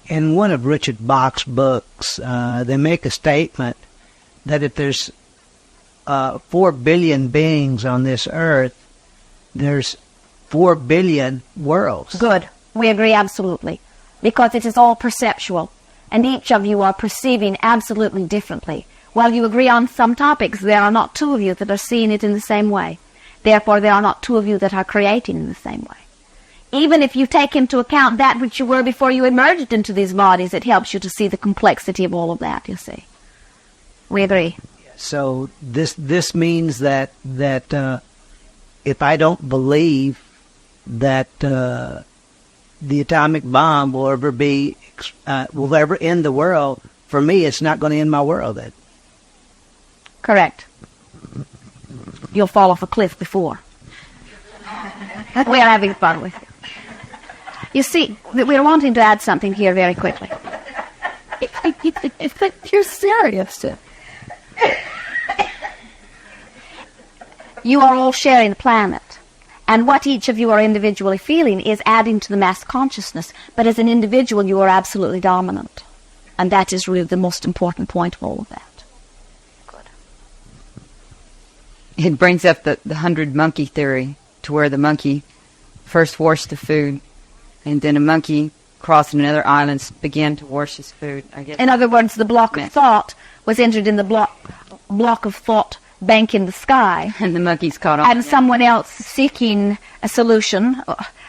In one of Richard Bach's books, they make a statement that if there's 4 billion beings on this earth, there's 4 billion worlds. Good. We agree absolutely. Because it is all perceptual. And each of you are perceiving absolutely differently. While you agree on some topics, there are not two of you that are seeing it in the same way. Therefore, there are not two of you that are creating in the same way. Even if you take into account that which you were before you emerged into these bodies, it helps you to see the complexity of all of that, you see. We agree. So this means that if I don't believe that the atomic bomb will ever end the world, for me, it's not going to end my world then. Correct. You'll fall off a cliff before. We're having fun with you. You see, we're wanting to add something here very quickly. You're serious. You are all sharing the planet. And what each of you are individually feeling is adding to the mass consciousness. But as an individual, you are absolutely dominant. And that is really the most important point of all of that. Good. It brings up the 100 monkey theory, to where the monkey first washed the food, and then a monkey crossing another island began to wash his food. I guess. In other words, the block of thought was entered in the block of thought bank in the sky. And the monkey's caught on. And someone else seeking a solution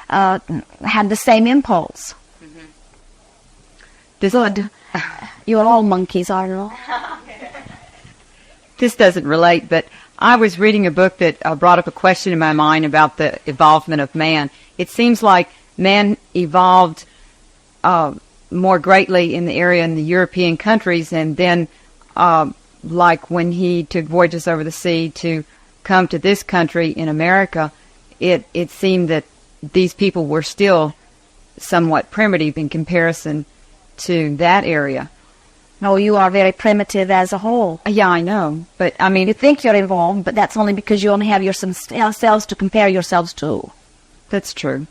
had the same impulse. Mm-hmm. Good. You're all monkeys, are you? This doesn't relate, but I was reading a book that brought up a question in my mind about the evolvement of man. It seems like man evolved more greatly in the area in the European countries, and then like when he took voyages over the sea to come to this country in America, it seemed that these people were still somewhat primitive in comparison to that area. No, you are very primitive as a whole. Yeah, I know, but I mean... You think you're evolved, but that's only because you only have yourselves to compare yourselves to. That's true.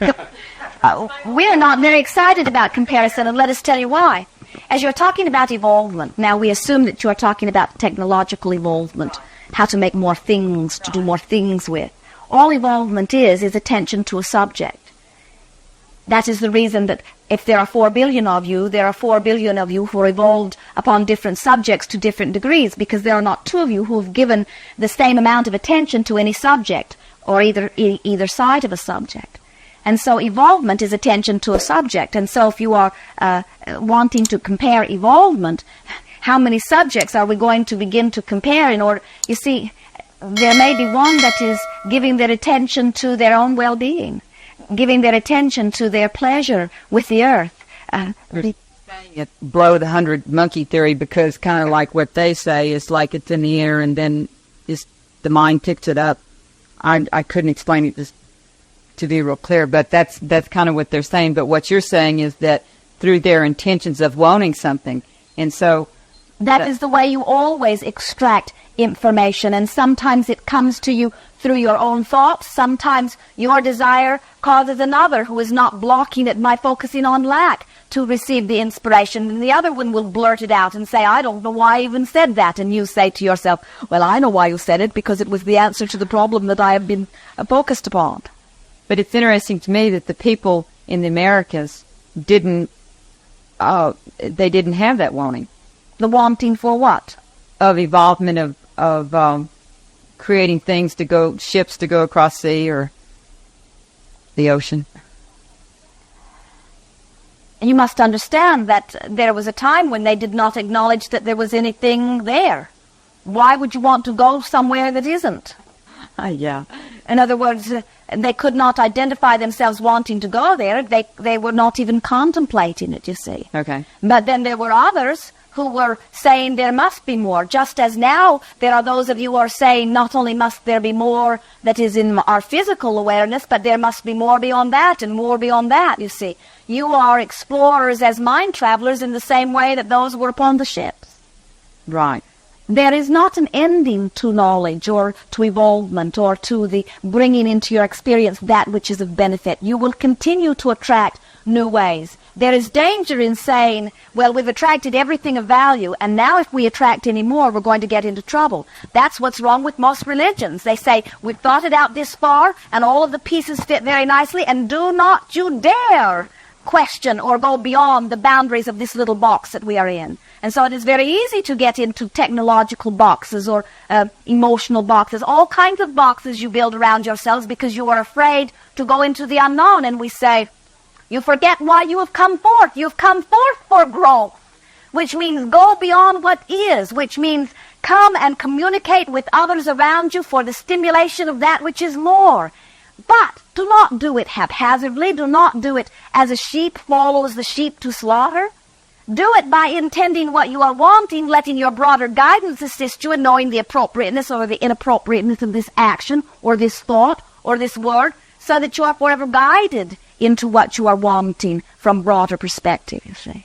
We're not very excited about comparison, and let us tell you why. As you're talking about evolvement, now we assume that you're talking about technological evolvement, how to make more things, to do more things with. All evolvement is attention to a subject. That is the reason that if there are 4 billion of you, there are 4 billion of you who are evolved upon different subjects to different degrees, because there are not two of you who have given the same amount of attention to any subject, or either side of a subject. And so evolvement is attention to a subject. And so if you are wanting to compare evolvement, how many subjects are we going to begin to compare in order... You see, there may be one that is giving their attention to their own well-being, giving their attention to their pleasure with the earth. It blow the 100 monkey theory, because kind of like what they say is like it's in the air and then the mind picks it up. I couldn't explain it just to be real clear, but that's kind of what they're saying. But what you're saying is that through their intentions of wanting something, and so... That is the way you always extract information, and sometimes it comes to you through your own thoughts. Sometimes your desire causes another who is not blocking it by focusing on lack to receive the inspiration, and the other one will blurt it out and say, I don't know why I even said that, and you say to yourself, well, I know why you said it, because it was the answer to the problem that I have been focused upon. But it's interesting to me that the people in the Americas didn't have that wanting. The wanting for what? Of evolvement, of creating things ships to go across sea or the ocean. You must understand that there was a time when they did not acknowledge that there was anything there. Why would you want to go somewhere that isn't? Yeah. In other words, they could not identify themselves wanting to go there. They were not even contemplating it, you see. Okay. But then there were others who were saying there must be more, just as now there are those of you who are saying not only must there be more that is in our physical awareness, but there must be more beyond that and more beyond that, you see. You are explorers as mind travelers in the same way that those were upon the ships. Right. There is not an ending to knowledge or to evolvement or to the bringing into your experience that which is of benefit. You will continue to attract new ways. There is danger in saying, well, we've attracted everything of value, and now if we attract any more, we're going to get into trouble. That's what's wrong with most religions. They say, we've thought it out this far, and all of the pieces fit very nicely, and do not you dare question or go beyond the boundaries of this little box that we are in. And so it is very easy to get into technological boxes or emotional boxes, all kinds of boxes you build around yourselves because you are afraid to go into the unknown. And we say, you forget why you have come forth. You've come forth for growth, which means go beyond what is, which means come and communicate with others around you for the stimulation of that which is more. But do not do it haphazardly. Do not do it as a sheep follows the sheep to slaughter. Do it by intending what you are wanting, letting your broader guidance assist you in knowing the appropriateness or the inappropriateness of this action or this thought or this word, so that you are forever guided into what you are wanting from broader perspective, you see.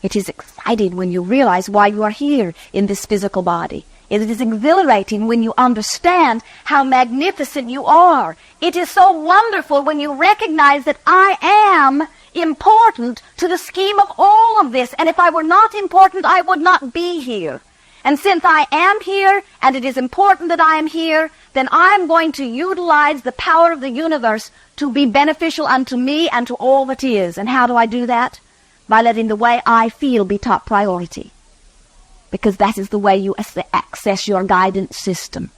It is exciting when you realize why you are here in this physical body. It is exhilarating when you understand how magnificent you are. It is so wonderful when you recognize that I am important to the scheme of all of this. And if I were not important, I would not be here. And since I am here, and it is important that I am here, then I'm going to utilize the power of the universe to be beneficial unto me and to all that is. And how do I do that? By letting the way I feel be top priority. Because that is the way you access your guidance system.